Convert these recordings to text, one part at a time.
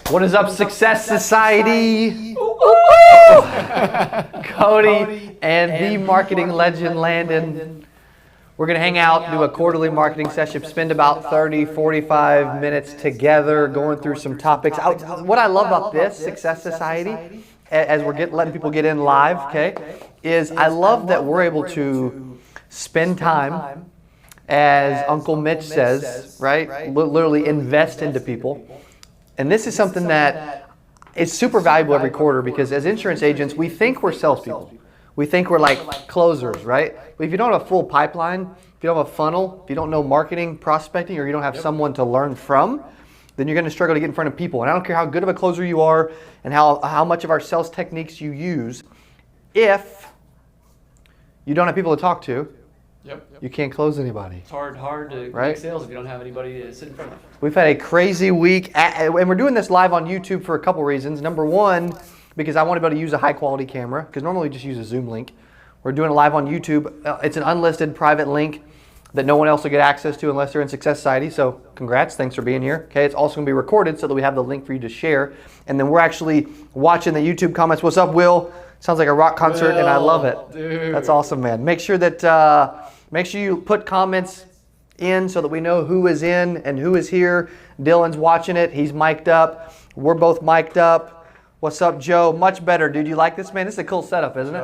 What is up, Success Society? Cody and the marketing legend, Landon. We're going to hang out, do a quarterly marketing session, spend about 30, 45 minutes together going through some topics. What I love about this Success Society, as we're letting people get in live, okay, is I love that we're able to spend time, as Uncle Mitch says, right? Literally invest into people. And this is something that is super valuable every quarter, because as insurance agents, we think we're salespeople. We think we're like closers, right? But if you don't have a full pipeline, if you don't have a funnel, if you don't know marketing, prospecting, or you don't have someone to learn from, then you're going to struggle to get in front of people. And I don't care how good of a closer you are and how much of our sales techniques you use, if you don't have people to talk to, you can't close anybody. It's hard to make sales if you don't have anybody to sit in front of. We've had a crazy week, and we're doing this live on YouTube for a couple reasons. Number one, because I want to be able to use a high quality camera, because normally we just use a Zoom link. We're doing it live on YouTube. It's an unlisted private link that no one else will get access to unless they're in Success Society. So congrats, thanks for being here. Okay, it's also going to be recorded so that we have the link for you to share. And then we're actually watching the YouTube comments. What's up, Will? Sounds like a rock concert, and I love it. Dude. That's awesome, man. Make sure you put comments in so that we know who is in and who is here. Dylan's watching it. He's mic'd up. We're both mic'd up. What's up, Joe? Much better, dude. You like this, man? This is a cool setup, isn't it?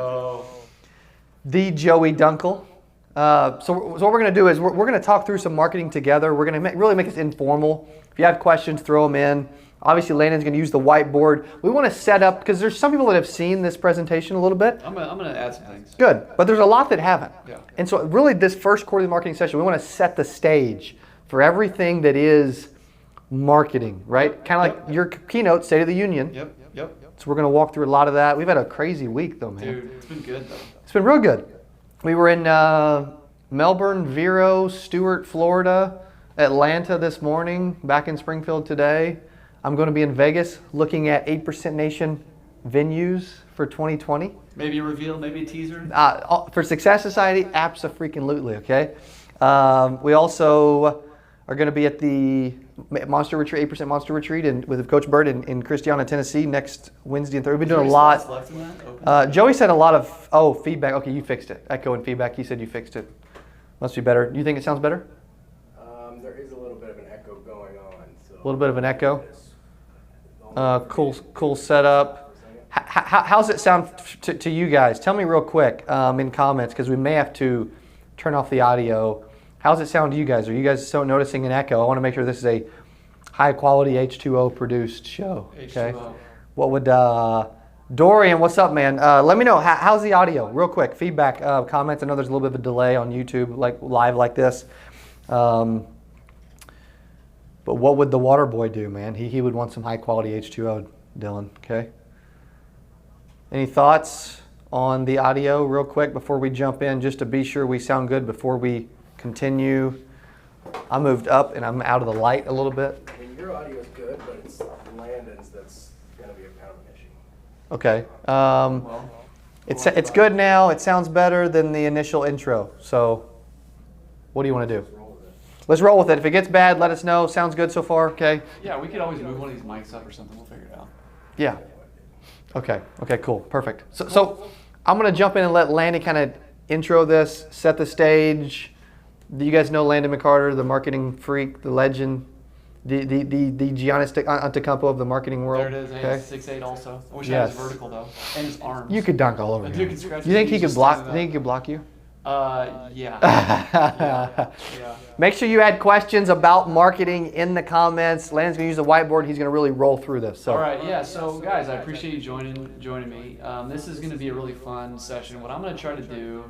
The Joey Dunkel. So what we're going to do is we're going to talk through some marketing together. We're going to really make this informal. If you have questions, throw them in. Obviously, Landon's going to use the whiteboard. We want to set up, because there's some people that have seen this presentation a little bit. I'm going to add some things. Good, but there's a lot that haven't. Yeah. And so really this first quarterly marketing session, we want to set the stage for everything that is marketing, right? Kind of like your keynote, State of the Union. Yep. So we're going to walk through a lot of that. We've had a crazy week though, man. Dude, it's been good though. It's been real good. We were in Melbourne, Vero, Stewart, Florida, Atlanta this morning, back in Springfield today. I'm going to be in Vegas looking at 8% Nation venues for 2020. Maybe a reveal, maybe a teaser. For Success Society, abso-freaking-lutely, okay? We also are going to be at the Monster Retreat, 8% Monster Retreat with Coach Bird in Christiana, Tennessee next Wednesday and Thursday. We've been doing a lot. Left in that? Joey said a lot of feedback. Okay, you fixed it. Echo and feedback. He said you fixed it. Must be better. You think it sounds better? There is a little bit of an echo going on. So a little bit of an echo? Cool setup. How's it sound to you guys? Tell me real quick in comments, because we may have to turn off the audio. How's it sound to you guys? Are you guys still noticing an echo? I want to make sure this is a high quality H2O produced show. Okay. H2O. What would Dorian? What's up, man? Let me know how's the audio. Real quick feedback, comments. I know there's a little bit of a delay on YouTube, like live like this. But what would the water boy do, man? He would want some high quality H2O, Dylan, okay? Any thoughts on the audio real quick before we jump in, just to be sure we sound good before we continue? I moved up and I'm out of the light a little bit. I mean, your audio is good, but it's Landon's that's going to be a kind of an issue. Okay. It's good now. It sounds better than the initial intro. So what do you want to do? Let's roll with it. If it gets bad, let us know. Sounds good so far, okay? Yeah, we could always move one of these mics up or something. We'll figure it out. Yeah. Okay, cool. Perfect. So I'm going to jump in and let Landon kind of intro this, set the stage. Do you guys know Landon McCarter, the marketing freak, the legend, the Giannis Antetokounmpo of the marketing world? There it is. Okay. 6'8" also. I wish I Yes. had his vertical though, and his arms. You could dunk all over The him. dude can scratch You think he his knees could just block? standing Think he could block you? Yeah. Yeah. Make sure you add questions about marketing in the comments. Landon's going to use the whiteboard. He's going to really roll through this. So. All right, yeah. So guys, I appreciate you joining me. This is going to be a really fun session. What I'm going to try to do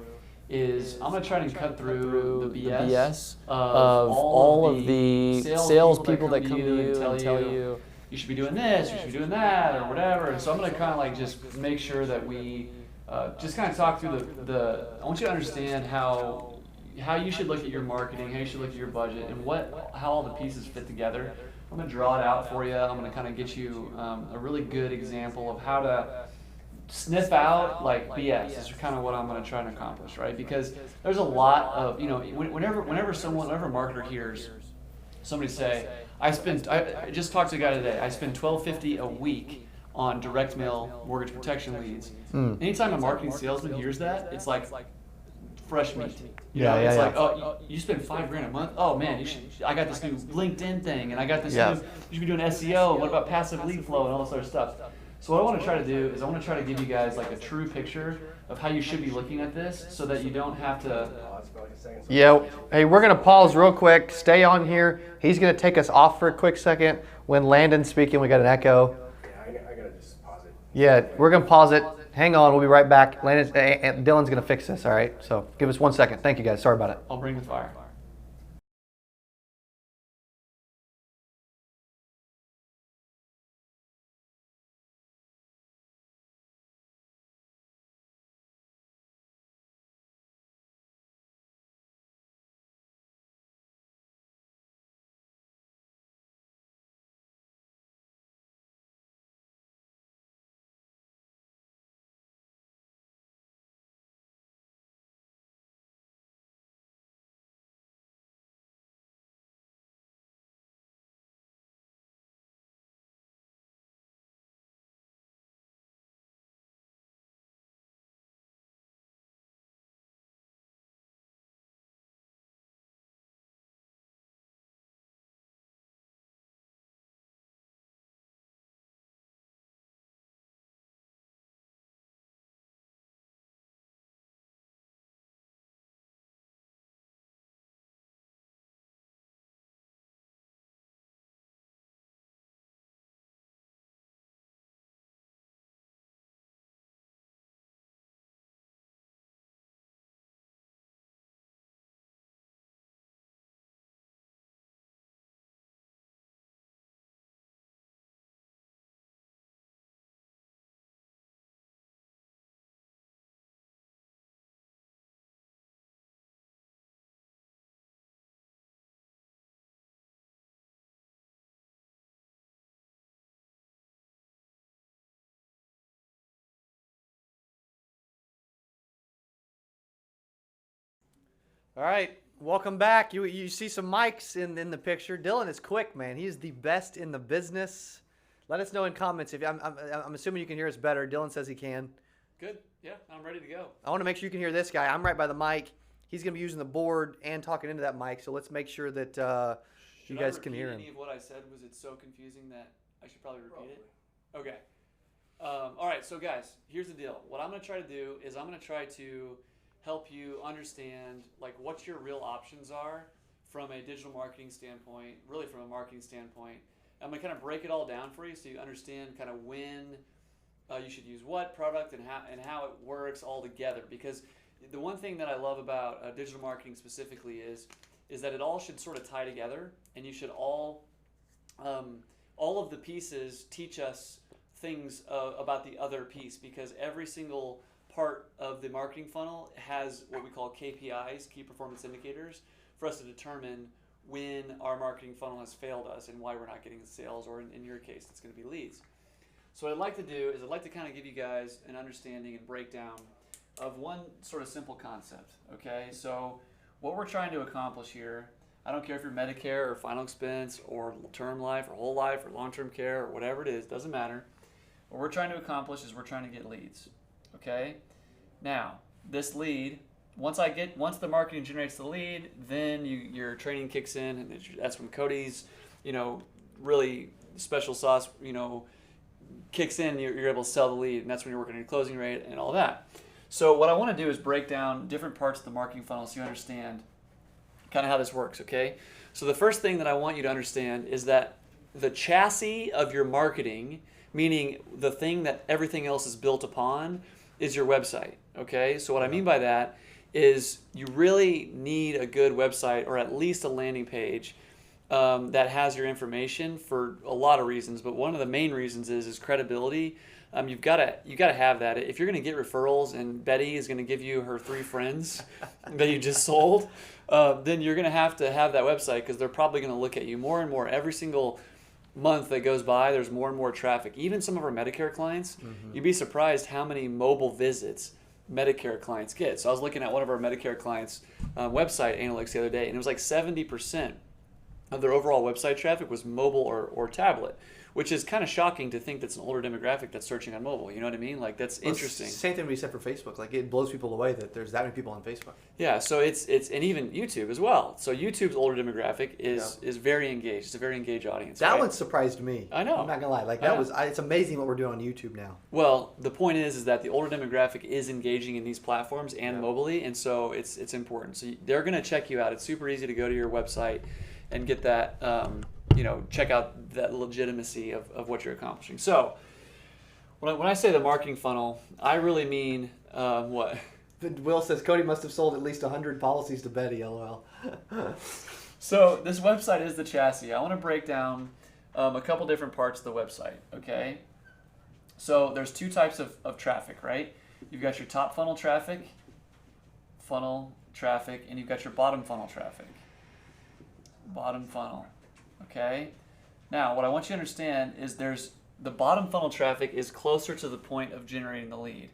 is I'm going to try to cut through the BS of all of the sales people that come to you and tell you you should be doing this, you should be doing that, or whatever. And so I'm going to kind of like just make sure that we just kind of talk through I want you to understand how you should look at your marketing, how you should look at your budget, and how all the pieces fit together. I'm going to draw it out for you. I'm going to kind of get you a really good example of how to sniff out like BS. Is kind of what I'm going to try to accomplish, right? Because there's a lot of, whenever a marketer hears somebody say, I just talked to a guy today. I spend $12.50 a week on direct mail mortgage protection leads. Anytime a marketing salesman hears that, it's like fresh meat. It's like, oh, you spend $5,000 a month. Oh man, I got this new LinkedIn thing, and I got this new. You should be doing SEO. What about passive lead flow and all this other stuff? So what I want to try to do is I want to try to give you guys like a true picture of how you should be looking at this, so that you don't have to. Yeah. Hey, we're gonna pause real quick. Stay on here. He's gonna take us off for a quick second. When Landon's speaking, we got an echo. Yeah, I gotta just pause it. Yeah, we're gonna pause it. Hang on, we'll be right back. Dylan's gonna fix this. All right. So give us 1 second. Thank you guys. Sorry about it. I'll bring the fire. All right, welcome back. You see some mics in the picture. Dylan is quick, man. He's the best in the business. Let us know in comments if I'm assuming you can hear us better. Dylan says he can. Good. Yeah, I'm ready to go. I want to make sure you can hear this guy. I'm right by the mic. He's going to be using the board and talking into that mic. So let's make sure that you guys can hear him. Any of what I said, was it so confusing that I should probably repeat it? Okay. All right. So guys, here's the deal. What I'm going to try to do is I'm going to try to help you understand like what your real options are from a digital marketing standpoint, really from a marketing standpoint. I'm going to kind of break it all down for you so you understand kind of when you should use what product and how it works all together. Because the one thing that I love about digital marketing specifically is that it all should sort of tie together, and you should all of the pieces teach us things about the other piece, because every single part of the marketing funnel has what we call KPIs, key performance indicators, for us to determine when our marketing funnel has failed us and why we're not getting the sales, or in your case, it's going to be leads. So what I'd like to do is I'd like to kind of give you guys an understanding and breakdown of one sort of simple concept, okay? So what we're trying to accomplish here, I don't care if you're Medicare or final expense or term life or whole life or long-term care or whatever it is, doesn't matter. What we're trying to accomplish is we're trying to get leads. Okay, now this lead, once the marketing generates the lead, then your training kicks in, and that's when Cody's, really special sauce, kicks in. You're able to sell the lead, and that's when you're working on your closing rate and all that. So what I want to do is break down different parts of the marketing funnel so you understand kind of how this works. Okay, so the first thing that I want you to understand is that the chassis of your marketing, meaning the thing that everything else is built upon, is your website. Okay, so what I mean by that is you really need a good website, or at least a landing page that has your information for a lot of reasons. But one of the main reasons is credibility. You've got to have that. If you're going to get referrals and Betty is going to give you her 3 friends that you just sold, then you're going to have that website, because they're probably going to look at you more and more every single month that goes by. There's more and more traffic. Even some of our Medicare clients, you'd be surprised how many mobile visits Medicare clients get. So I was looking at one of our Medicare clients' website analytics the other day, and it was like 70% of their overall website traffic was mobile or tablet, which is kind of shocking to think that's an older demographic that's searching on mobile. You know what I mean? Like, that's interesting. Same thing we said for Facebook. Like, it blows people away that there's that many people on Facebook. Yeah, so it's and even YouTube as well. So YouTube's older demographic is very engaged. It's a very engaged audience. That right? one surprised me. I know. I'm not gonna lie. Like, it's amazing what we're doing on YouTube now. Well, the point is that the older demographic is engaging in these platforms and mobilely, and so it's important. So they're going to check you out. It's super easy to go to your website and get that, check out that legitimacy of what you're accomplishing. So when I say the marketing funnel, I really mean what? Will says Cody must have sold at least 100 policies to Betty. LOL. So this website is the chassis. I want to break down a couple different parts of the website. Okay. So there's two types of traffic, right? You've got your top funnel traffic, and you've got your bottom funnel traffic. Bottom funnel, okay? Now, what I want you to understand is the bottom funnel traffic is closer to the point of generating the lead.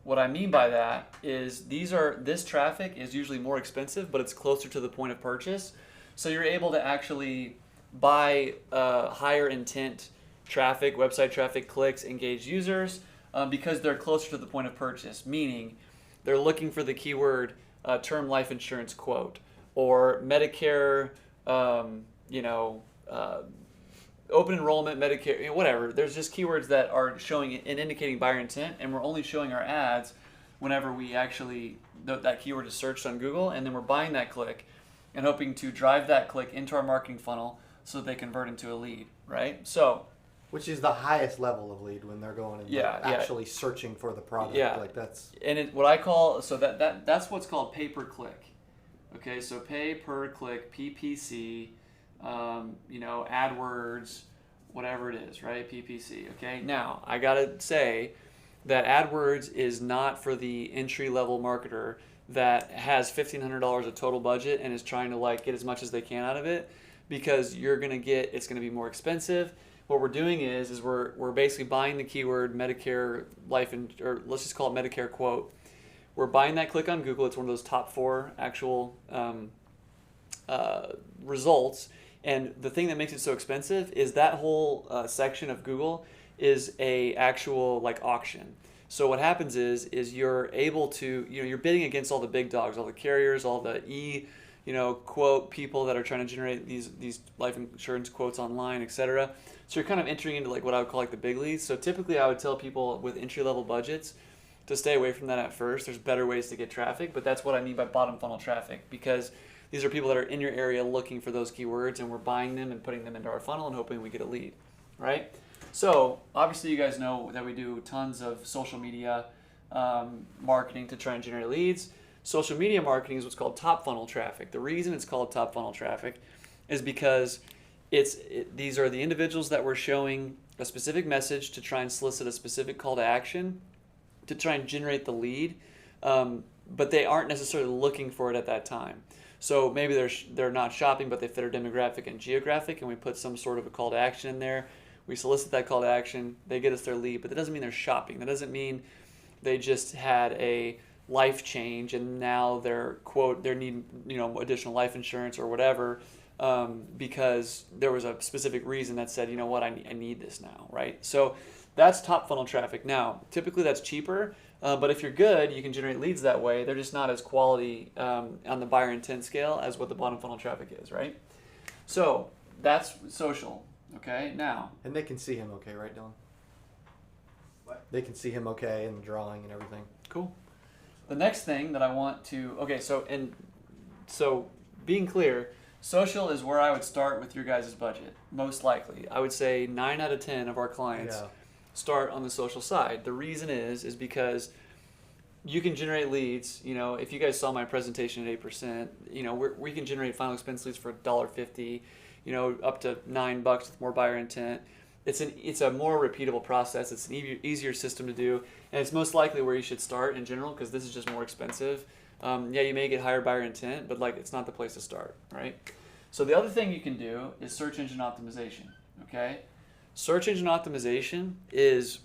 What I mean by that is this traffic is usually more expensive, but it's closer to the point of purchase. So you're able to actually buy higher intent traffic, website traffic, clicks, engaged users, because they're closer to the point of purchase, meaning they're looking for the keyword term life insurance quote or Medicare, open enrollment, Medicare, whatever. There's just keywords that are showing and indicating buyer intent, and we're only showing our ads whenever we actually, that keyword is searched on Google, and then we're buying that click and hoping to drive that click into our marketing funnel so that they convert into a lead, right? So, which is the highest level of lead when they're going and actually searching for the product. Yeah. Like that's what I call, so that's what's called pay per click. Okay, so pay per click, PPC, AdWords, whatever it is, right? PPC. Okay. Now I gotta say that AdWords is not for the entry level marketer that has $1,500 of total budget and is trying to get as much as they can out of it, because it's gonna be more expensive. What we're doing is we're basically buying the keyword Medicare or let's just call it Medicare quote. We're buying that click on Google. It's one of those top 4 actual results. And the thing that makes it so expensive is that whole section of Google is a actual auction. So what happens is you're able to, you're bidding against all the big dogs, all the carriers, all the quote people that are trying to generate these life insurance quotes online, etc. So you're kind of entering into what I would call the big leagues. So typically I would tell people with entry level budgets to stay away from that at first. There's better ways to get traffic, but that's what I mean by bottom funnel traffic, because these are people that are in your area looking for those keywords, and we're buying them and putting them into our funnel and hoping we get a lead, right? So obviously you guys know that we do tons of social media marketing to try and generate leads. Social media marketing is what's called top funnel traffic. The reason it's called top funnel traffic is because these are the individuals that we're showing a specific message to try and solicit a specific call to action to try and generate the lead, but they aren't necessarily looking for it at that time. So maybe they're not shopping, but they fit our demographic and geographic, and we put some sort of a call to action in there. We solicit that call to action. They get us their lead, but that doesn't mean they're shopping. That doesn't mean they just had a life change and now they need additional life insurance or whatever, because there was a specific reason that said, I need this now, right? So that's top funnel traffic. Now, typically that's cheaper, but if you're good, you can generate leads that way. They're just not as quality on the buyer intent scale as what the bottom funnel traffic is, right? So that's social, okay? Now. And they can see him okay, right, Dylan? What? They can see him okay in the drawing and everything. Cool. The next thing that I want to, so being clear, social is where I would start with your guys' budget, most likely. I would say 9 out of 10 of our clients start on the social side. The reason is because you can generate leads. If you guys saw my presentation at 8%, we can generate final expense leads for $1.50, up to $9 with more buyer intent. It's a more repeatable process. It's an easier system to do, and it's most likely where you should start in general, because this is just more expensive. You may get higher buyer intent, but it's not the place to start, right? So the other thing you can do is search engine optimization, okay? Search engine optimization is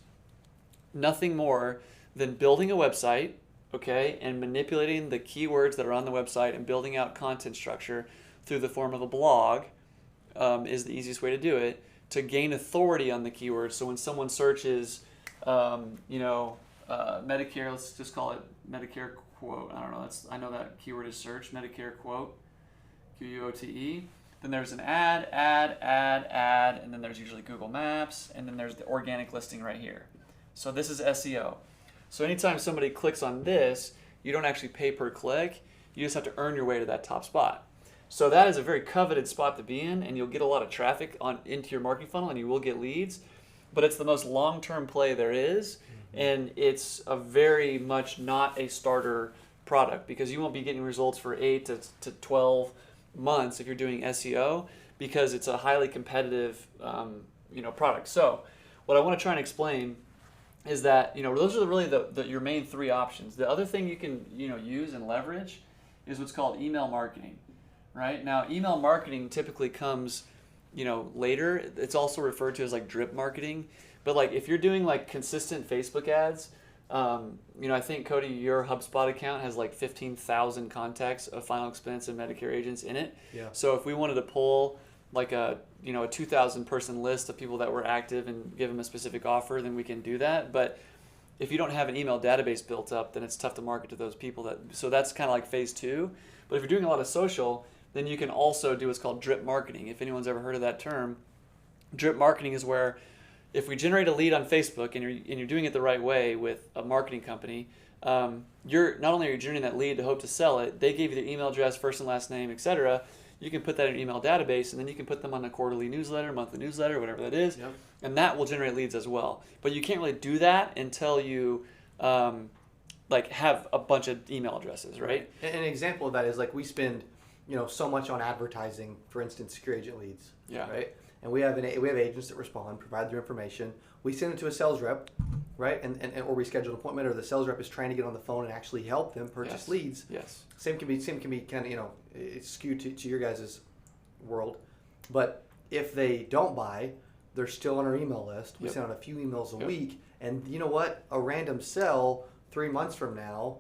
nothing more than building a website, okay, and manipulating the keywords that are on the website and building out content structure through the form of a blog, is the easiest way to do it to gain authority on the keyword. So when someone searches, Medicare, let's just call it Medicare quote. I don't know. I know that keyword is search, Medicare quote, QUOTE. Then there's an ad, and then there's usually Google Maps, and then there's the organic listing right here. So this is SEO. So anytime somebody clicks on this, you don't actually pay per click. You just have to earn your way to that top spot. So that is a very coveted spot to be in, and you'll get a lot of traffic into your marketing funnel, and you will get leads. But it's the most long-term play there is, and it's a very much not a starter product because you won't be getting results for 8 to 12 months if you're doing SEO because it's a highly competitive product. So what I want to try and explain is that those are really your main 3 options. The other thing you can use and leverage is what's called email marketing. Right? Now email marketing typically comes later. It's also referred to as like drip marketing. But like if you're doing like consistent Facebook ads, I think Cody, your HubSpot account has like 15,000 contacts of final expense and Medicare agents in it. Yeah. So if we wanted to pull like a 2,000 person list of people that were active and give them a specific offer, then we can do that. But if you don't have an email database built up, then it's tough to market to those people. So that's kind of like phase 2. But if you're doing a lot of social, then you can also do what's called drip marketing. If anyone's ever heard of that term, drip marketing is where if we generate a lead on Facebook and you're doing it the right way with a marketing company, you're not only are you generating that lead to hope to sell it, they gave you their email address, first and last name, etc. You can put that in your email database, and then you can put them on a quarterly newsletter, monthly newsletter, whatever that is, Yep. and that will generate leads as well. But you can't really do that until you have a bunch of email addresses, right? An example of that is like we spend so much on advertising, for instance, secure agent leads. Yeah. Right. And we have agents that respond, provide their information. We send it to a sales rep, right? And or we schedule an appointment, or the sales rep is trying to get on the phone and actually help them purchase leads. Yes. Same can be kind of it's skewed to your guys' world, but if they don't buy, they're still on our email list. We send out a few emails a week, and you know what? A random sell 3 months from now,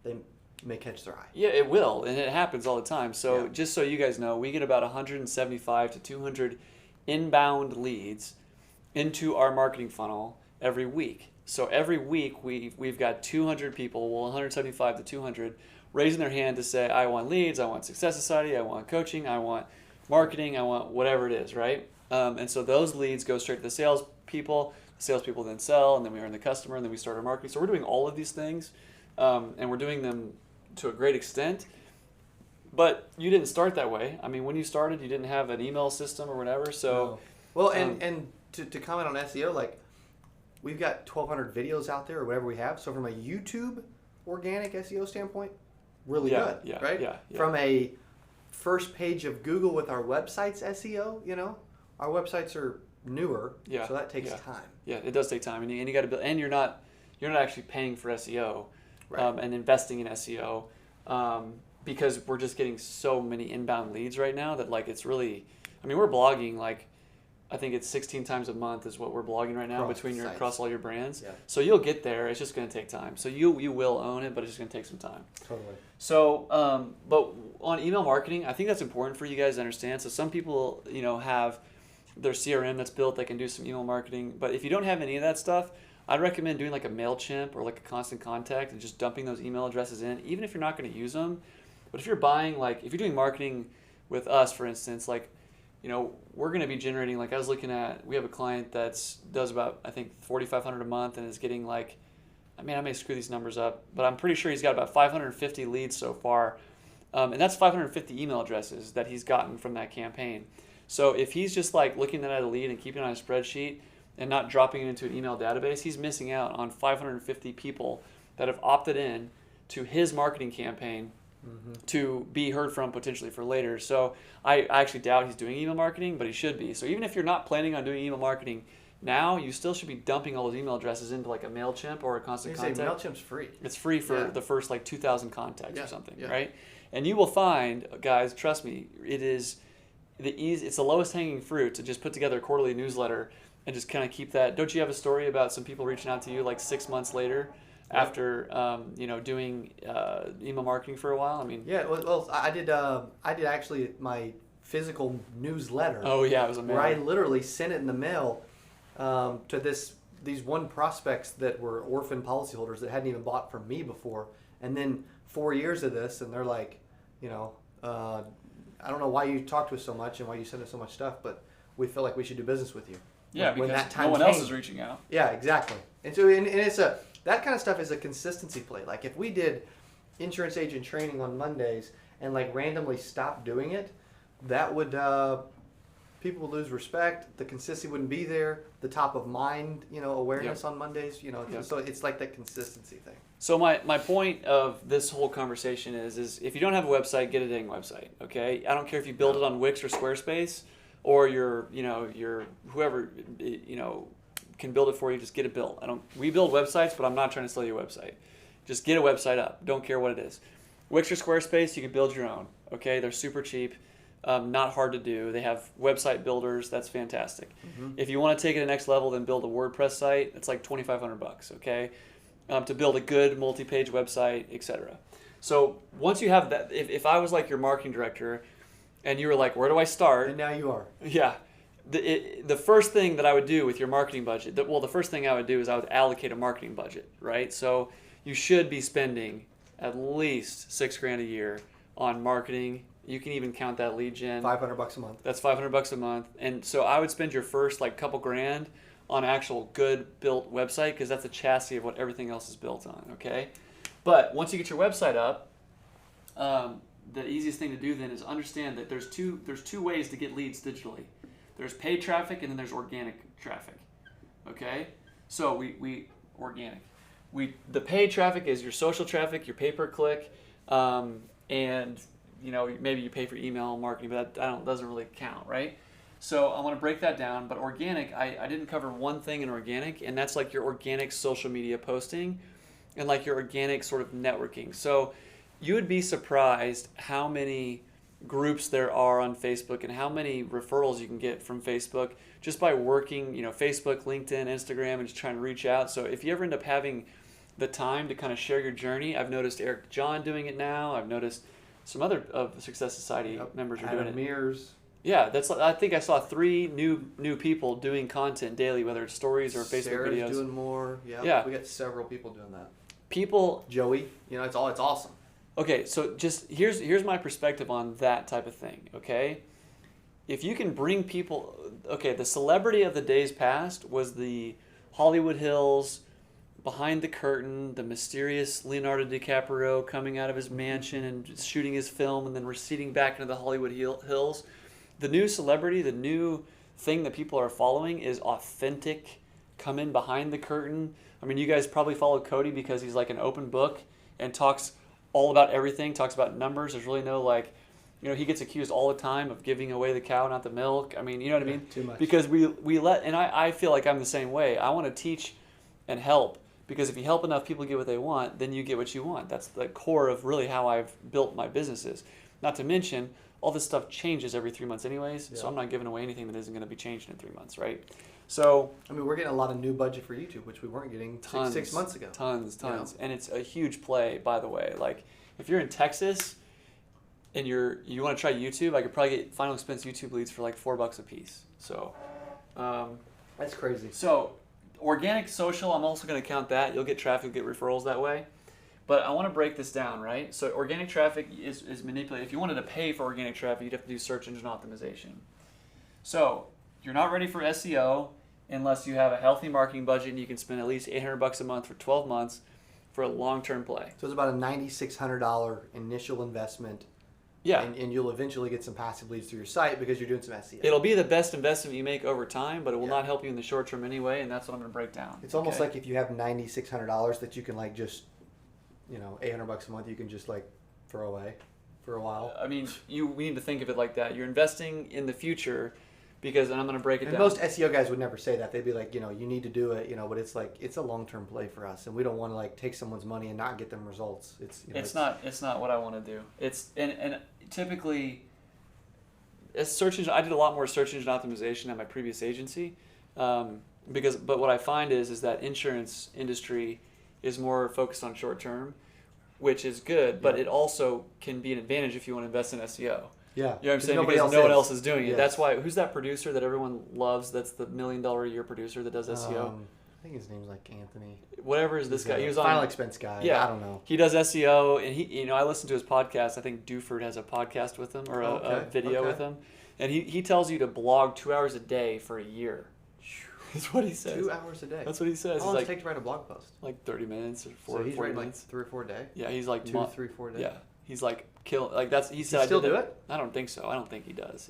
they may catch their eye. Yeah, it will, and it happens all the time. So just so you guys know, we get about 175 to 200 inbound leads into our marketing funnel every week. So every week we've got 200 people, 175 to 200, raising their hand to say, I want leads, I want Success Society, I want coaching, I want marketing, I want whatever it is, right? And so those leads go straight to the salespeople. The salespeople then sell, and then we earn the customer, and then we start our marketing. So we're doing all of these things, and we're doing them to a great extent. But you didn't start that way. I mean, when you started, you didn't have an email system or whatever. So, well, and to comment on SEO, like we've got 1,200 videos out there or whatever we have. So from a YouTube organic SEO standpoint, really good, right? Yeah. From a first page of Google with our website's SEO, our websites are newer, so that takes time. Yeah, it does take time, and you got to build. And you're not actually paying for SEO, right. And investing in SEO. Because we're just getting so many inbound leads right now that like it's really, I mean, we're blogging like, I think it's 16 times a month is what we're blogging right now across all your brands. Yeah. So you'll get there. It's just going to take time. So you will own it, but it's just going to take some time. Totally. So, but on email marketing, I think that's important for you guys to understand. So some people, have their CRM that's built that can do some email marketing. But if you don't have any of that stuff, I'd recommend doing like a MailChimp or like a Constant Contact and just dumping those email addresses in, even if you're not going to use them. But if you're buying, if you're doing marketing with us, for instance, we're going to be generating, I was looking at, we have a client that does about, I think, $4,500 a month and is getting I may screw these numbers up, but I'm pretty sure he's got about 550 leads so far. And that's 550 email addresses that he's gotten from that campaign. So if he's just looking at a lead and keeping it on a spreadsheet and not dropping it into an email database, he's missing out on 550 people that have opted in to his marketing campaign to be heard from potentially for later. So I actually doubt he's doing email marketing, but he should be. So even if you're not planning on doing email marketing now, you still should be dumping all those email addresses into a MailChimp or a Constant Contact. MailChimp's free. It's free for the first 2,000 contacts or something, right? And you will find, guys, trust me, it's the lowest hanging fruit to just put together a quarterly newsletter and just kind of keep that. Don't you have a story about some people reaching out to you 6 months later? After doing email marketing for a while, I mean. Yeah, well, I did actually my physical newsletter. Oh yeah, it was where I amazing. literally sent it in the mail to these one prospects that were orphan policyholders that hadn't even bought from me before, and then 4 years of this, and they're like, I don't know why you talk to us so much and why you send us so much stuff, but we feel like we should do business with you. Yeah, when because that time no one else came. is reaching out. Yeah, exactly. And so, and it's that kind of stuff is a consistency play. Like if we did insurance agent training on Mondays and like randomly stopped doing it, that would people would lose respect. The consistency wouldn't be there. The top of mind, awareness on Mondays, Yep. So it's like that consistency thing. So my point of this whole conversation is if you don't have a website, get a dang website. Okay, I don't care if you build it on Wix or Squarespace, or your whoever can build it for you. Just get it built. We build websites, but I'm not trying to sell you a website. Just get a website up. Don't care what it is. Wix or Squarespace, you can build your own. Okay, they're super cheap. Not hard to do. They have website builders. That's fantastic. Mm-hmm. If you want to take it to the next level, then build a WordPress site. It's like $2,500. Okay, to build a good multi-page website, etc. So once you have that, if I was like your marketing director, and you were like, where do I start? And now you are. Yeah. The first thing that I would do with your marketing budget, the first thing I would do is I would allocate a marketing budget, right? So you should be spending at least $6,000 a year on marketing. You can even count that lead gen. $500 a month. That's $500 a month. And so I would spend your first like couple grand on actual good built website, because that's the chassis of what everything else is built on, okay? But once you get your website up, the easiest thing to do then is understand that there's two ways to get leads digitally. There's paid traffic and then there's organic traffic. Okay? So the paid traffic is your social traffic, your pay-per-click, and maybe you pay for email marketing, but that doesn't really count, right? So I want to break that down. But organic, I didn't cover one thing in organic, and that's like your organic social media posting and like your organic sort of networking. So you would be surprised how many groups there are on Facebook and how many referrals you can get from Facebook just by working, Facebook, LinkedIn, Instagram, and just trying to reach out. So if you ever end up having the time to kind of share your journey, I've noticed Eric John doing it now. I've noticed some other of Success Society members are doing it. Mears. Yeah, I think I saw 3 new people doing content daily, whether it's stories or Facebook Sarah's videos. doing more. Yeah. We got several people doing that. Joey, it's awesome. Okay, so just here's my perspective on that type of thing, okay? If you can bring people, okay, the celebrity of the days past was the Hollywood Hills, behind the curtain, the mysterious Leonardo DiCaprio coming out of his mansion and shooting his film and then receding back into the Hollywood Hills. The new celebrity, the new thing that people are following is authentic, come in behind the curtain. I mean, you guys probably follow Cody because he's like an open book and talks all about everything, talks about numbers. There's really no he gets accused all the time of giving away the cow, not the milk. I mean, you know what I mean? Too much. Because I feel like I'm the same way. I want to teach and help, because if you help enough people get what they want, then you get what you want. That's the core of really how I've built my businesses. Not to mention, all this stuff changes every 3 months anyways, so I'm not giving away anything that isn't going to be changed in 3 months, right? So we're getting a lot of new budget for YouTube, which we weren't getting six months ago. Tons. And it's a huge play, by the way. Like, if you're in Texas and you want to try YouTube, I could probably get final expense YouTube leads for like $4 a piece. So that's crazy. So organic social, I'm also going to count that. You'll get traffic, you'll get referrals that way. But I want to break this down, right? So organic traffic is manipulated. If you wanted to pay for organic traffic, you'd have to do search engine optimization. So you're not ready for SEO unless you have a healthy marketing budget and you can spend at least $800 a month for 12 months for a long-term play. So it's about a $9,600 initial investment. Yeah. And you'll eventually get some passive leads through your site because you're doing some SEO. It'll be the best investment you make over time, but it will not help you in the short term anyway, and that's what I'm going to break down. It's almost like if you have $9,600 that you can like just, $800 a month you can just like throw away for a while. I mean, we need to think of it like that. You're investing in the future because, and I'm going to break it down. Most SEO guys would never say that. They'd be like, you need to do it, but it's like, it's a long-term play for us, and we don't want to like take someone's money and not get them results. It's not what I want to do. It's and typically as search engine, I did a lot more search engine optimization at my previous agency, but what I find is that insurance industry is more focused on short term, which is good, but it also can be an advantage if you want to invest in SEO. Yeah. You know what I'm saying? Nobody Because no one is. else is doing it. Yes. That's why, who's that producer that everyone loves that's the $1 million a year producer that does SEO? I think his name's like Anthony. Whatever is this guy? He was on Final Expense guy. Yeah, I don't know. He does SEO, and he, I listened to his podcast. I think Duford has a podcast with him or a video with him, and he tells you to blog 2 hours a day for a year. That's what he says. 2 hours a day. That's what he says. How long does it take to write a blog post? Like 30 minutes or So he's 40 writing like minutes. 3 or 4 a day. Yeah, he's like 2, 3, 4 a day. Yeah, he's like kill. Like that's he said. Still I did do that. it? I don't think so. I don't think he does.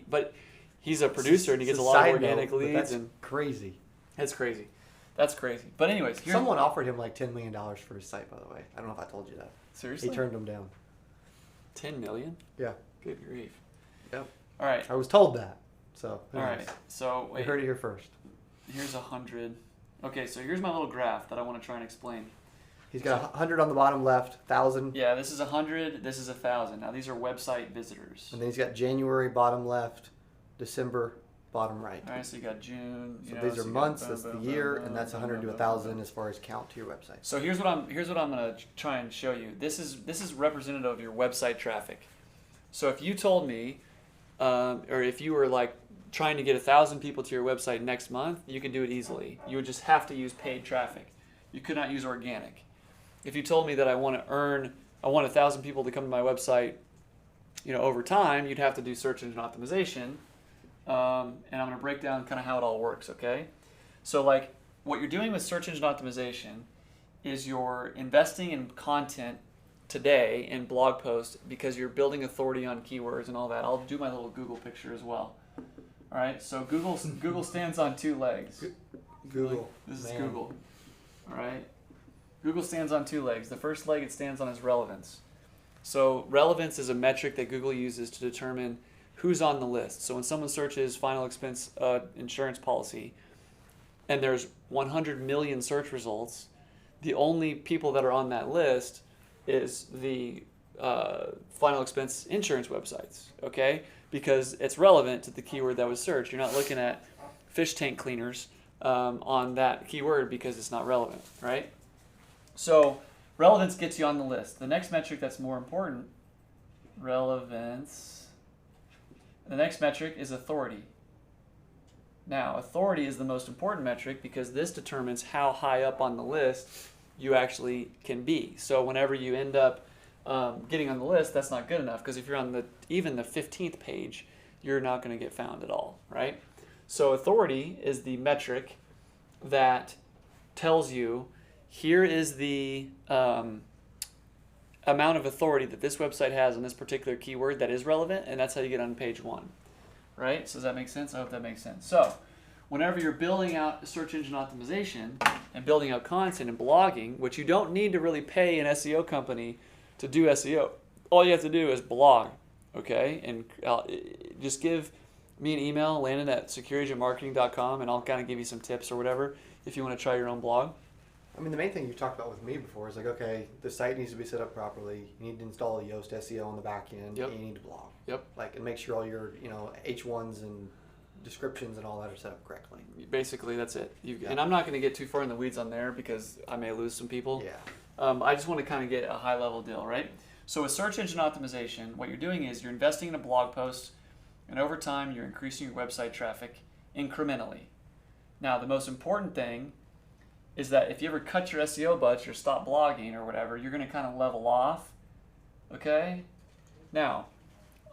But he's a producer and he gets a lot of organic leads. That's and crazy. That's crazy. That's crazy. But anyways, Someone offered him like $10 million for his site, by the way. I don't know if I told you that. Seriously? He turned him down. 10 million? Yeah. Good grief. Yep. All right. I was told that. So. All right. So We wait. heard it here first. Here's 100. Okay, so here's my little graph that I want to try and explain. He's got 100 on the bottom left, 1,000. Yeah, this is 100. This is 1,000. Now these are website visitors. And then he's got January bottom left, December bottom right. All right, so you got June. So these are months, that's the year, and that's 100 to 1,000 as far as count to your website. So here's what I'm going to try and show you. This is representative of your website traffic. So if you told me, or if you were like trying to get 1,000 people to your website next month, you can do it easily. You would just have to use paid traffic. You could not use organic. If you told me that I want 1,000 people to come to my website, over time, you'd have to do search engine optimization. And I'm going to break down kind of how it all works, okay? So like what you're doing with search engine optimization is you're investing in content today in blog posts because you're building authority on keywords and all that. I'll do my little Google picture as well. All right, so Google stands on 2 legs. Google. This is Man. Google. All right. Google stands on 2 legs. The first leg it stands on is relevance. So relevance is a metric that Google uses to determine who's on the list. So when someone searches final expense insurance policy and there's 100 million search results, the only people that are on that list is the final expense insurance websites, okay? Because it's relevant to the keyword that was searched. You're not looking at fish tank cleaners on that keyword because it's not relevant, right? So relevance gets you on the list. The next metric that's more important, relevance. The next metric is authority. Now, authority is the most important metric because this determines how high up on the list you actually can be. So whenever you end up getting on the list, that's not good enough because if you're on even the 15th page, you're not going to get found at all, right? So authority is the metric that tells you here is the amount of authority that this website has on this particular keyword that is relevant, and that's how you get on page 1, right? So does that make sense? I hope that makes sense. So whenever you're building out search engine optimization and building out content and blogging, which you don't need to really pay an SEO company to do SEO, all you have to do is blog, okay? And just give me an email, landon@securitymarketing.com, and I'll kind of give you some tips or whatever if you want to try your own blog. I mean, the main thing you talked about with me before is like, okay, the site needs to be set up properly. You need to install a Yoast SEO on the back end. Yep. And you need to blog. Yep. Like, and make sure all your, H1s and descriptions and all that are set up correctly. Basically, that's it. Yeah. And I'm not going to get too far in the weeds on there because I may lose some people. Yeah. I just want to kind of get a high-level deal, right? So with search engine optimization, what you're doing is you're investing in a blog post, and over time, you're increasing your website traffic incrementally. Now, the most important thing is that if you ever cut your SEO budget or stop blogging or whatever, you're going to kind of level off, okay? Now,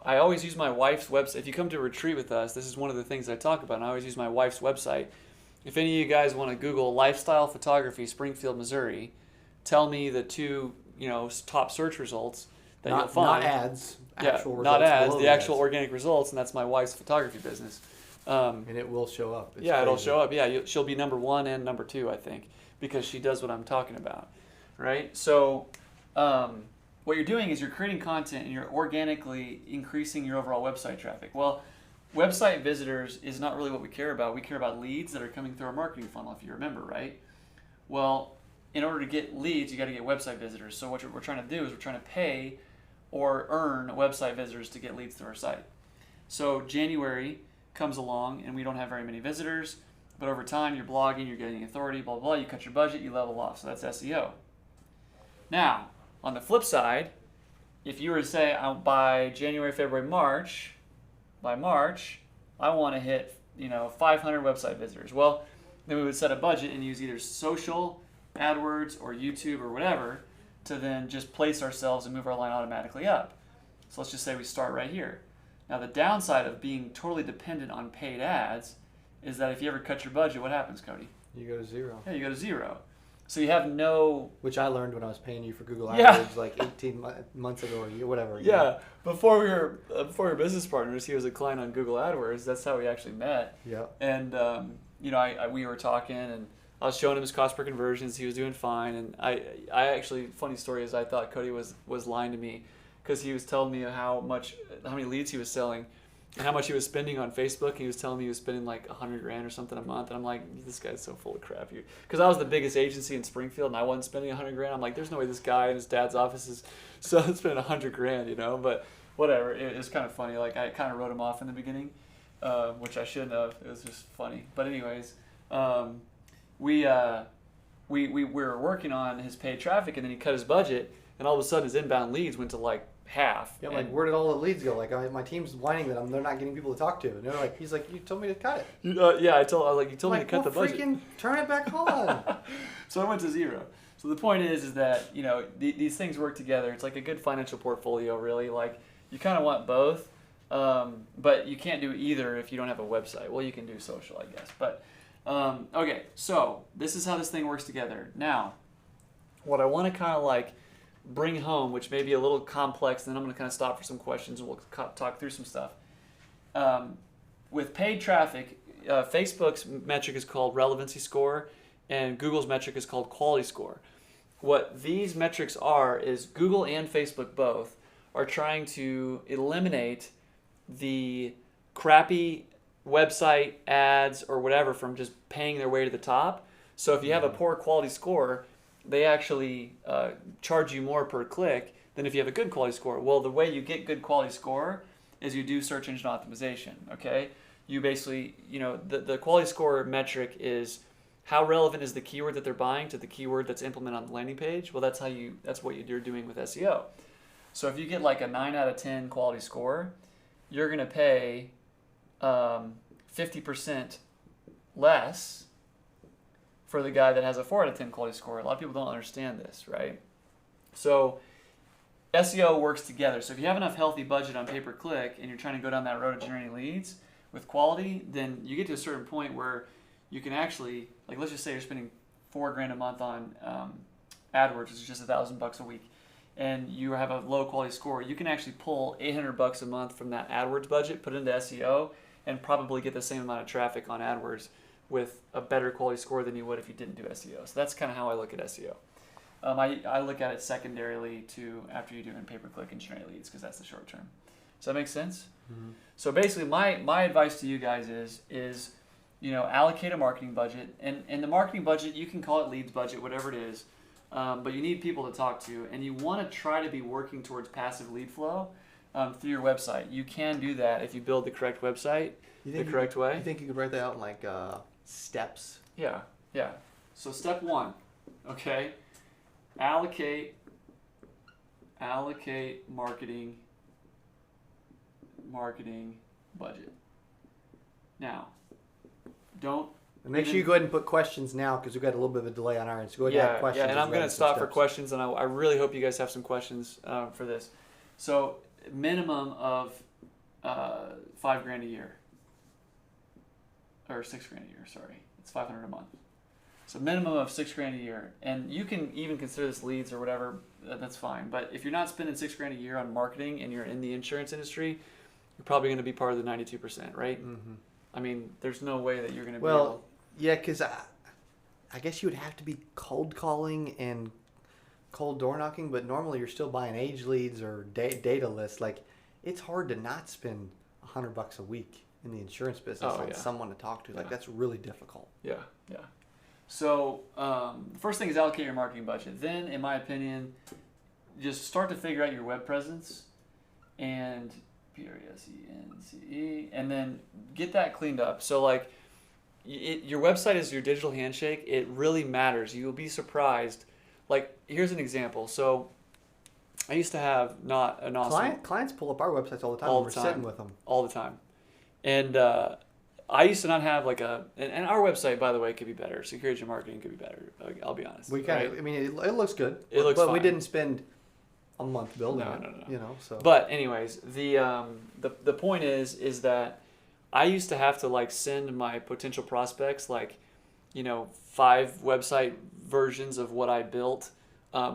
I always use my wife's website. If you come to a retreat with us, this is one of the things I talk about, and I always use my wife's website. If any of you guys want to Google lifestyle photography, Springfield, Missouri, tell me the 2, top search results that you'll find. Not ads. Yeah, Actual results not ads, below the actual ads. organic results, and that's my wife's photography business. And it will show up. It's It'll crazy. show up. Yeah, she'll be number 1 and number 2, I think, because she does what I'm talking about, right? So what you're doing is you're creating content and you're organically increasing your overall website traffic. Well, website visitors is not really what we care about. We care about leads that are coming through our marketing funnel, if you remember, right? Well, in order to get leads, you got to get website visitors. So what we're trying to do is we're trying to pay or earn website visitors to get leads through our site. So January comes along and we don't have very many visitors, but over time you're blogging, you're getting authority, blah, blah, blah, you cut your budget, you level off. So that's SEO. Now, on the flip side, if you were to say by January, February, March, by March, I want to hit 500 website visitors. Well, then we would set a budget and use either social, AdWords, or YouTube or whatever to then just place ourselves and move our line automatically up. So let's just say we start right here. Now the downside of being totally dependent on paid ads is that if you ever cut your budget, what happens, Cody? You go to zero. Yeah, you go to zero. So you have no... Which I learned when I was paying you for Google AdWords Yeah. like 18 months ago or whatever. Yeah, before we were business partners, he was a client on Google AdWords. That's how we actually met. Yeah. And we were talking, and I was showing him his cost per conversions. He was doing fine, and I actually, funny story is I thought Cody was lying to me because he was telling me how many leads he was selling and how much he was spending on Facebook. And he was telling me he was spending like $100,000 or something a month, and I'm like, this guy's so full of crap. Because I was the biggest agency in Springfield, and I wasn't spending $100,000. I'm like, there's no way this guy in his dad's office is spending $100,000, But whatever, it was kind of funny. Like I kind of wrote him off in the beginning, which I shouldn't have. It was just funny. But anyways, we were working on his paid traffic, and then he cut his budget, and all of a sudden his inbound leads went to like half. Yeah, like where did all the leads go? Like my team's whining that they're not getting people to talk to, and they're like, he's like, you told me to cut it. Yeah, I was like, you told me to cut the budget. Freaking turn it back on. So I went to zero. So the point is that these things work together. It's like a good financial portfolio, really. Like you kind of want both, but you can't do either if you don't have a website. Well, you can do social, I guess. But okay, so this is how this thing works together. Now, what I want to kind of like bring home, which may be a little complex, and then I'm going to kind of stop for some questions and we'll talk through some stuff. With paid traffic, Facebook's metric is called relevancy score, and Google's metric is called quality score. What these metrics are is Google and Facebook both are trying to eliminate the crappy website ads or whatever from just paying their way to the top. So if you have a poor quality score, they actually charge you more per click than if you have a good quality score. Well, the way you get good quality score is you do search engine optimization, okay? You basically, the quality score metric is how relevant is the keyword that they're buying to the keyword that's implemented on the landing page. Well, that's what you're doing with SEO. So if you get like a 9 out of 10 quality score, you're going to pay 50% less for the guy that has a 4 out of 10 quality score. A lot of people don't understand this, right? So SEO works together. So if you have enough healthy budget on pay-per-click and you're trying to go down that road of generating leads with quality, then you get to a certain point where you can actually, like let's just say you're spending $4,000 a month on AdWords, which is just $1,000 a week, and you have a low quality score, you can actually pull $800 a month from that AdWords budget, put it into SEO, and probably get the same amount of traffic on AdWords with a better quality score than you would if you didn't do SEO. So that's kind of how I look at SEO. I look at it secondarily to after you're doing pay-per-click and generate leads because that's the short term. Does that make sense? Mm-hmm. So basically my advice to you guys is allocate a marketing budget. And the marketing budget, you can call it leads budget, whatever it is, but you need people to talk to. And you want to try to be working towards passive lead flow through your website. You can do that if you build the correct website the correct way. You think you could write that out in like steps? Yeah. So step 1, okay, allocate marketing budget. Now, don't... And make sure you go ahead and put questions now because we've got a little bit of a delay on our end. So go ahead and add questions. Yeah, and I'm going to stop for questions, and I really hope you guys have some questions for this. So minimum of $5,000 a year. Or $6,000 a year, sorry. It's $500 a month. So minimum of $6,000 a year. And you can even consider this leads or whatever, that's fine. But if you're not spending $6,000 a year on marketing and you're in the insurance industry, you're probably going to be part of the 92%, right? Mm-hmm. I mean, there's no way that you're going to be able... Yeah, because I guess you would have to be cold calling and cold door knocking, but normally you're still buying age leads or data lists. Like, it's hard to not spend $100 a week in the insurance business on someone to talk to. Like, that's really difficult. Yeah. So the first thing is allocate your marketing budget. Then, in my opinion, just start to figure out your web presence and PRESENCE, and then get that cleaned up. So like your website is your digital handshake. It really matters. You'll be surprised. Like, here's an example. So I used to have not an awesome Clients pull up our websites all the time. all when the we're time, sitting with them. all the time, and I used to not have like and our website, by the way, could be better. Security engine marketing could be better. I'll be honest. We kind of, right? I mean, it looks good. It looks but we fine. didn't spend a month building No, it. no. You know, so. But anyways, the point is that I used to have to like send my potential prospects like, 5 website versions of what I built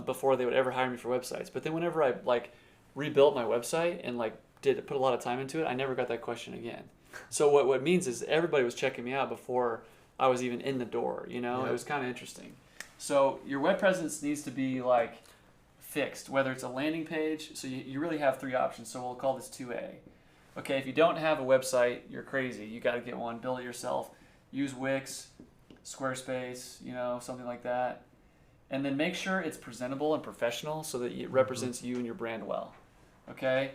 before they would ever hire me for websites. But then whenever I like rebuilt my website and like put a lot of time into it, I never got that question again. So what it means is everybody was checking me out before I was even in the door. Yep. It was kind of interesting. So your web presence needs to be like fixed, whether it's a landing page. So you really have 3 options. So we'll call this 2A. Okay, if you don't have a website, you're crazy. You got to get one, build it yourself. Use Wix, Squarespace, something like that. And then make sure it's presentable and professional so that it represents you and your brand well. Okay?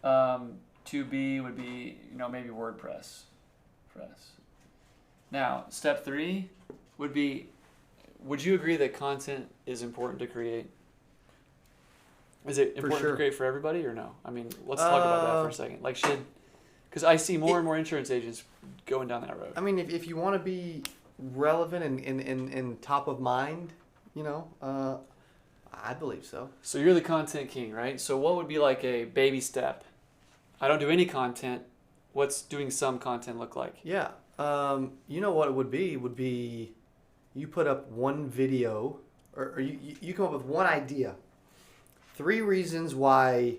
2B would be, maybe WordPress. Now, step 3 would be, would you agree that content is important to create? Is it important to create for everybody or no? I mean, let's talk about that for a second. Like, because I see more and more insurance agents going down that road. I mean, if you want to be relevant and top of mind, I believe so. So you're the content king, right? So what would be like a baby step? I don't do any content. What's doing some content look like? Yeah. What it would be you put up one video or you come up with one idea. 3 reasons why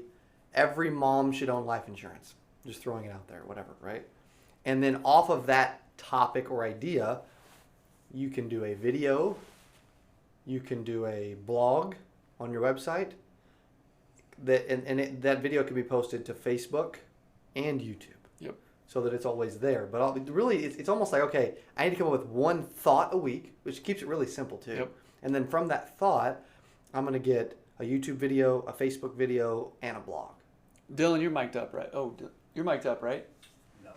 every mom should own life insurance. Just throwing it out there, whatever, right? And then off of that topic or idea, you can do a video, you can do a blog on your website, that video can be posted to Facebook and YouTube. Yep. So that it's always there. But really, it's almost like, okay, I need to come up with one thought a week, which keeps it really simple too. Yep. And then from that thought, I'm going to get a YouTube video, a Facebook video, and a blog. Dylan, you're mic'd up, right? Oh, you're mic'd up, right? No.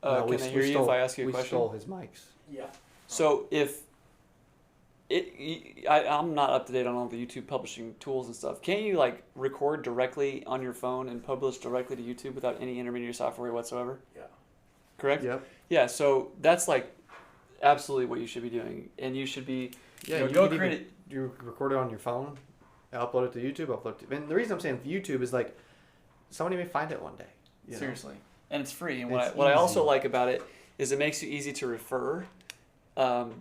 No, can I hear you if I ask you a question? We stole his mics. Yeah. So I'm not up to date on all the YouTube publishing tools and stuff. Can't you like record directly on your phone and publish directly to YouTube without any intermediary software whatsoever? Yeah. Correct? Yep. Yeah, so that's like absolutely what you should be doing. And you should be, Yeah, go create it. You record it on your phone, upload it to YouTube, and the reason I'm saying YouTube is like, somebody may find it one day. Seriously. And it's free. And It's what I also easy. like about it is it makes you easy to refer.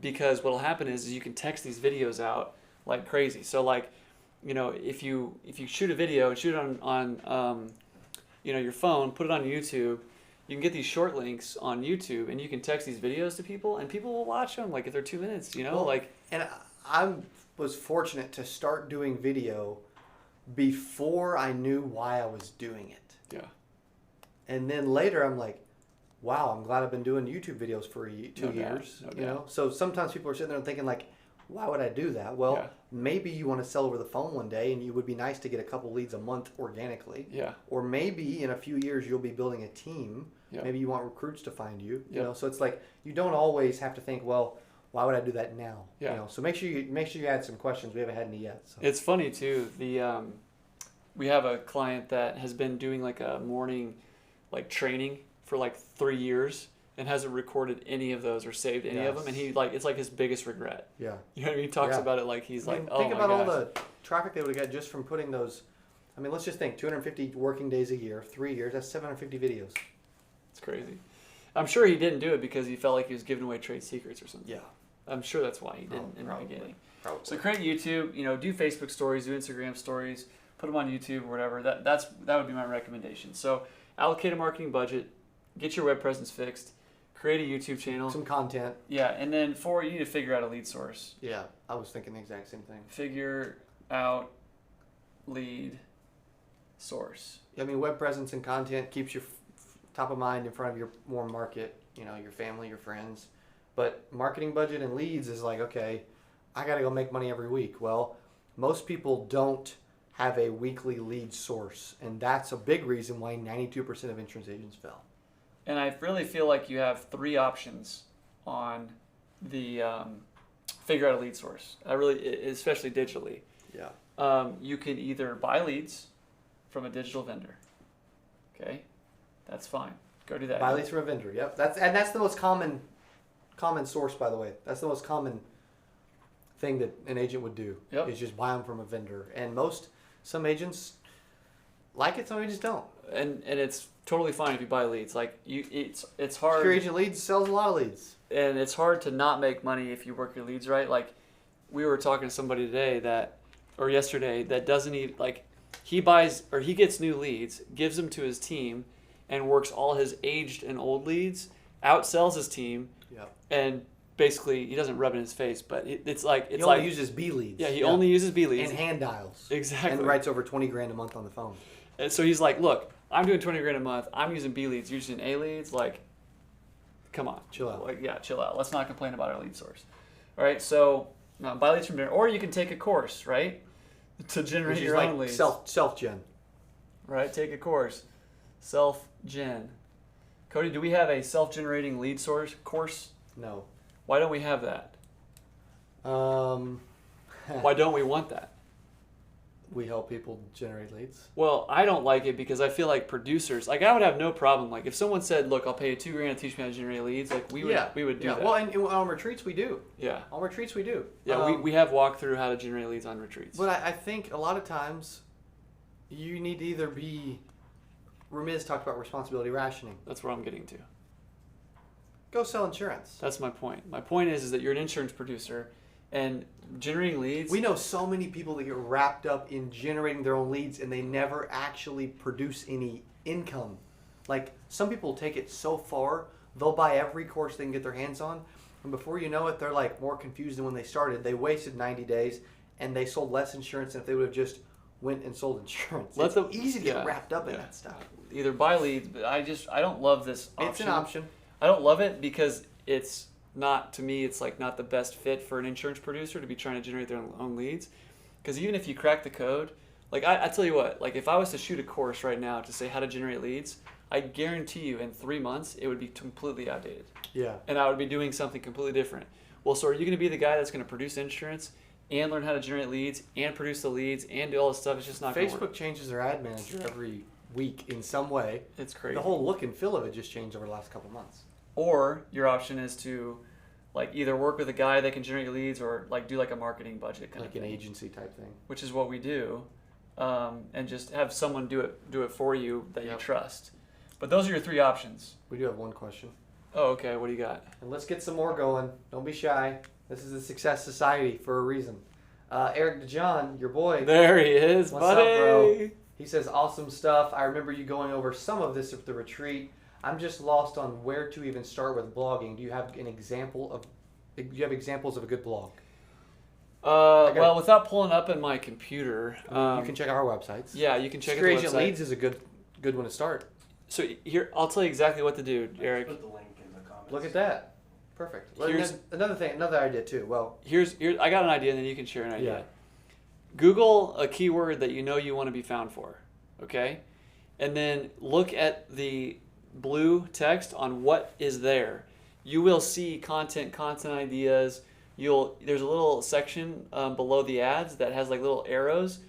Because what will happen is you can text these videos out like crazy. So like, if you shoot a video and shoot it on your phone, put it on YouTube, you can get these short links on YouTube and you can text these videos to people and people will watch them like if they're 2 minutes, And I was fortunate to start doing video before I knew why I was doing it. Yeah. And then later I'm like, wow, I'm glad I've been doing YouTube videos for 2 years. No doubt. So sometimes people are sitting there and thinking like, why would I do that? Well, Yeah. maybe you want to sell over the phone one day and it would be nice to get a couple leads a month organically. Yeah. Or maybe in a few years you'll be building a team. Yeah. Maybe you want recruits to find you. Yeah. So it's like you don't always have to think, well, why would I do that now? Yeah. So make sure you add some questions. We haven't had any yet. So. It's funny too. We have a client that has been doing like a morning like training for like 3 years and hasn't recorded any of those or saved any of them, and it's like his biggest regret. Yeah. You know what I mean? He talks Yeah. about it like he's like, oh think my about all gosh. the traffic they would have got just from putting those. I mean, let's just think 250 working days a year, 3 years. That's 750 videos. It's crazy. I'm sure he didn't do it because he felt like he was giving away trade secrets or something. Yeah. I'm sure that's why he didn't in the probably. beginning. Probably. So create YouTube, do Facebook stories, do Instagram stories, put them on YouTube or whatever. That would be my recommendation. So allocate a marketing budget, get your web presence fixed, create a YouTube channel. Some content. Yeah, and then you need to figure out a lead source. Yeah, I was thinking the exact same thing. Figure out lead source. I mean, web presence and content keeps you top of mind in front of your warm market, your family, your friends. But marketing budget and leads is like, okay, I got to go make money every week. Well, most people don't have a weekly lead source, and that's a big reason why 92% of insurance agents fail. And I really feel like you have 3 options on the figure out a lead source. Especially digitally. Yeah. You can either buy leads, from a digital vendor. Okay, that's fine. Go do that. Buy leads from a vendor. Yep. That's the most common source, by the way. That's the most common thing that an agent would do. Yep. Is just buy them from a vendor. And some agents like it, some agents don't. And it's totally fine if you buy leads. Like it's hard. Secure agent leads sells a lot of leads. And it's hard to not make money if you work your leads right. Like we were talking to somebody yesterday that doesn't even he gets new leads, gives them to his team, and works all his aged and old leads, outsells his team, and basically he doesn't rub it in his face, but he only uses B leads. Yeah, he only uses B leads and hand dials. Exactly. And writes over $20,000 a month on the phone. And so he's like, look, I'm doing $20,000 a month. I'm using B leads. You're using A leads. Like, come on, chill out. Chill out. Let's not complain about our lead source. All right, so buy leads from there, or you can take a course, right, to generate your own leads. Self-gen. Right, take a course, self-gen. Cody, do we have a self-generating lead source course? No. Why don't we have that? Why don't we want that? We help people generate leads. Well, I don't like it because I feel like producers, I would have no problem. Like if someone said, "Look, I'll pay you $2,000 to teach me how to generate leads," like we would do that. Well, and on retreats we do. Yeah. On retreats we do. Yeah, we have walked through how to generate leads on retreats. But I think a lot of times you need to either be. Ramiz talked about responsibility rationing. That's where I'm getting to. Go sell insurance. That's my point. My point is that you're an insurance producer, and generating leads. We know so many people that get wrapped up in generating their own leads and they never actually produce any income. Like some people take it so far, they'll buy every course they can get their hands on, and before you know it, they're like more confused than when they started. They wasted 90 days and they sold less insurance than if they would have just went and sold insurance. It's easy to get wrapped up in that stuff. Either buy leads, but I don't love this option. It's an option. I don't love it because it's not, to me, it's like not the best fit for an insurance producer to be trying to generate their own leads. Because even if you crack the code, like I tell you what, like if I was to shoot a course right now to say how to generate leads, I guarantee you in 3 months it would be completely outdated. Yeah. And I would be doing something completely different. Well, so are you going to be the guy that's going to produce insurance and learn how to generate leads and produce the leads and do all this stuff? It's just not going to work. Facebook changes their ad manager every week in some way. It's crazy. The whole look and feel of it just changed over the last couple months. Or your option is to like either work with a guy that can generate leads or like do like a marketing budget kind of thing. Like an agency type thing. Which is what we do. And just have someone do it for you that you trust. But those are your three options. We do have one question. Oh, okay. What do you got? And let's get some more going. Don't be shy. This is a success society for a reason. Eric DeJohn, your boy. There he is, What's buddy. up, bro? He says, awesome stuff. I remember you going over some of this at the retreat. I'm just lost on where to even start with blogging. Do you have examples of a good blog? Well, without pulling up in my computer, you can check out our websites. Yeah, you can check out the the Agent website. Leads is a good one to start. So here, I'll tell you exactly what to do, Eric. Put the link in the comments. Look at that. Perfect. Here's another idea too. Well, here's I got an idea, and then you can share an idea. Yeah. Google a keyword that you know you want to be found for, okay? And then look at the blue text on what is there. You will see content ideas. There's a little section below the ads that has like little arrows.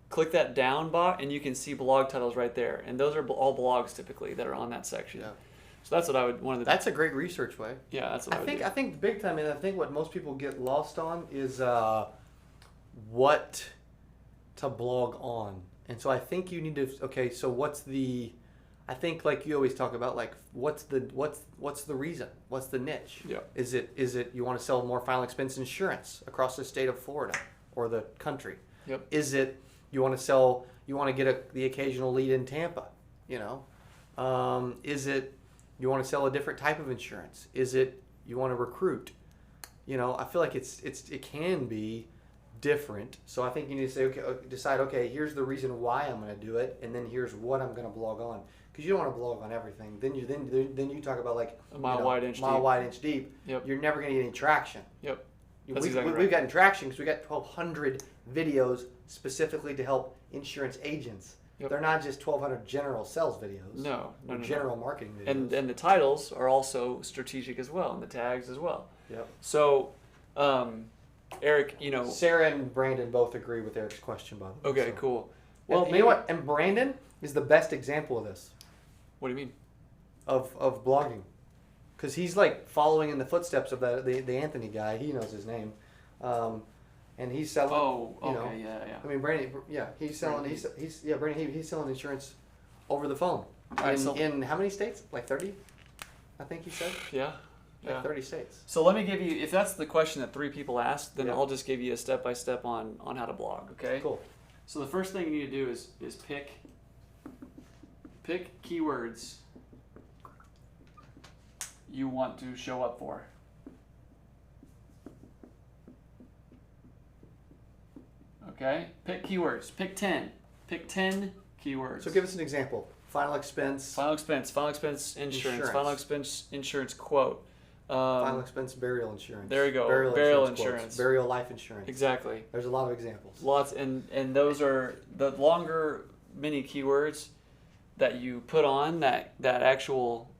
Click that down box, and you can see blog titles right there. And those are all blogs typically that are on that section. Yeah. So that's what I would want to. That's a great research way. Yeah, that's what I would do. I think big time, and I think what most people get lost on is what to blog on. And so I think you need to. Okay, so what's the? I think like you always talk about, like what's the reason? What's the niche? Yeah. Is it you want to sell more final expense insurance across the state of Florida or the country? Yep. Is it you want to get the occasional lead in Tampa? You know, is it you want to sell a different type of insurance? Is it you want to recruit? You know, I feel like it can be different. So I think you need to say, decide, here's the reason why I'm going to do it, and then here's what I'm going to blog on. Because you don't want to blog on everything. Then you talk about like a mile wide, inch deep. Yep. You're never going to get any traction. Yep. We've gotten traction because we got 1,200 videos specifically to help insurance agents. Yep. They're not just 1,200 general sales videos. No. General marketing videos. And the titles are also strategic as well, and the tags as well. Yep. So, Eric, you know, Sarah and Brandon both agree with Eric's question, by the way. Okay, cool. Well, you know what? And Brandon is the best example of this, What do you mean? of blogging. Because he's like following in the footsteps of the Anthony guy. He knows his name. And he's selling. Oh, you know, okay, yeah. I mean, Brandon, yeah, he's selling. Brandon, he's selling insurance over the phone. Alright, In how many states? Like 30, I think he said. Yeah. Like 30 states. So let me give you, if that's the question that 3 people asked, then Yeah. I'll just give you a step-by-step on how to blog, okay? Cool. So the first thing you need to do is pick keywords you want to show up for. Okay? Pick keywords. Pick 10. Pick 10 keywords. So give us an example. Final expense. Final expense insurance, final expense insurance quote. Final expense burial insurance. There you go. Burial insurance. quotes, burial life insurance. Exactly. There's a lot of examples. Lots, and those are the longer mini keywords that you put on that actual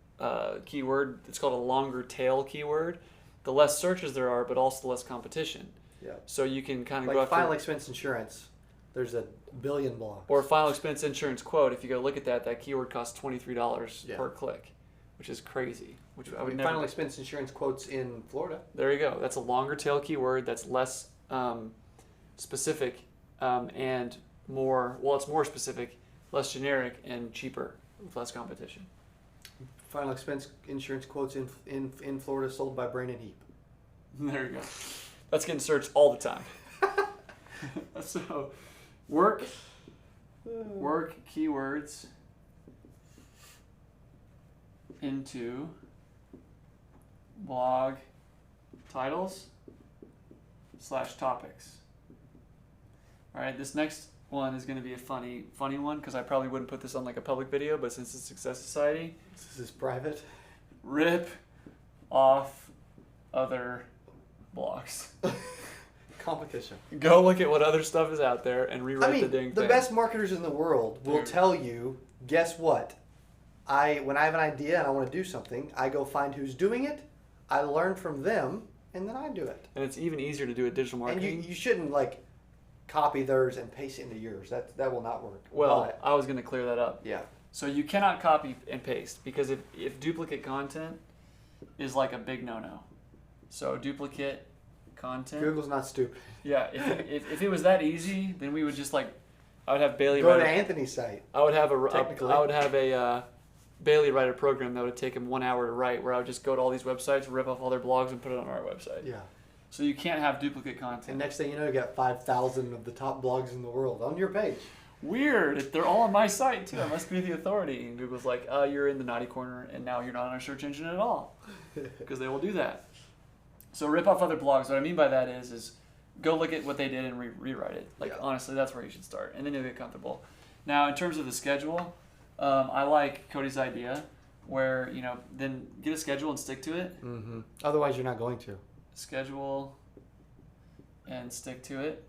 keyword. It's called a longer tail keyword. The less searches there are, but also the less competition. Yeah. So you can kind of Like go after final expense insurance. There's a billion blogs. or final expense insurance quote. If you go look at that keyword costs $23 Yeah. per click, which is crazy. Which I would Final never. expense insurance quotes in Florida. There you go. That's a longer tail keyword. That's less specific and more. Well, it's more specific, less generic, and cheaper with less competition. Final expense insurance quotes in Florida sold by Brandon Heap. There you go. That's getting searched all the time. So, work keywords into blog titles / topics. All right, this next one is going to be a funny one because I probably wouldn't put this on like a public video, but since it's Success Society, This is private. rip off other blogs. Competition. Go look at what other stuff is out there and rewrite I mean, the dang the thing. best marketers in the world will Dude. tell you, guess what? When I have an idea and I want to do something, I go find who's doing it, I learn from them, and then I do it. And it's even easier to do it digital marketing. And you shouldn't like copy theirs and paste it into yours. That will not work. Well, But, I was going to clear that up. yeah. So you cannot copy and paste because if duplicate content is like a big no-no. So duplicate content. Google's not stupid. Yeah, if it was that easy, then we would just like, I would have Bailey Go write to a, Anthony's site. I would have Technically. a Bailey write a program that would take him 1 hour to write, where I would just go to all these websites, rip off all their blogs, and put it on our website. Yeah. So you can't have duplicate content. And next thing you know, you got 5,000 of the top blogs in the world on your page. Weird. They're all on my site too. I must be the authority. And Google's like, you're in the naughty corner, and now you're not on our search engine at all, because they will do that. So rip off other blogs. What I mean by that is go look at what they did and rewrite it. Like, Yeah. honestly, that's where you should start, and then you'll get comfortable. Now, in terms of the schedule, I like Cody's idea, where then get a schedule and stick to it. Mm-hmm. Otherwise, you're not going to. Schedule and stick to it.